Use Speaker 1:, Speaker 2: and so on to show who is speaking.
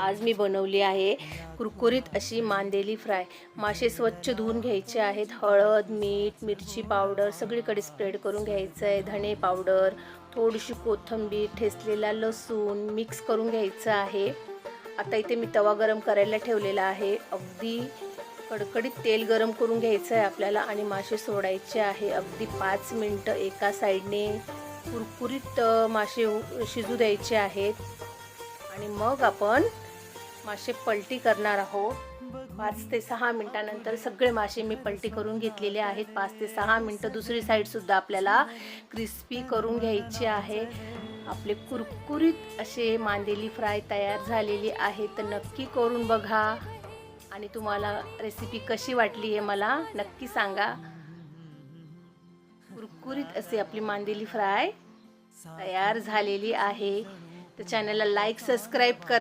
Speaker 1: आज मी बनवली आहे कुरकुरीत अशी मांदेली फ्राय। मासे स्वच्छ धुवून घ्यायचे आहेत। हळद, मीठ, मिरची पावडर सगळीकडे स्प्रेड करून घ्यायचं आहे। धणे पावडर, थोडीशी कोथिंबीर, ठेचलेला लसूण मिक्स करून घ्यायचं आहे। आता इथे मी तवा गरम करायला ठेवलेला आहे। अगदी कडकडीत तेल गरम करून घ्यायचं आहे आपल्याला आणि मासे सोडायचे आहे। अगदी 5 मिनिटं एका साईडने कुरकुरीत मासे शिजू द्यायचे आहेत आणि मग आपण मासे पलटी करणार आहोत। 5 ते 6 मिनिटांनंतर सगळे मासे मी पलटी करून घेतलेले आहेत। 5 ते 6 मिनिटं दुसरी साईड सुद्धा आपल्याला क्रिस्पी करून घ्यायची आहे। आपले कुरकुरीत असे मांदेली फ्राय तयार झालेली आहे। तर नक्की करून बघा आणि तुम्हाला रेसिपी कशी वाटली हे मला नक्की सांगा। कुरकुरीत असे आपली मांदेली फ्राय तयार झालेली आहे। तर चॅनलला लाईक, सबस्क्राईब करा।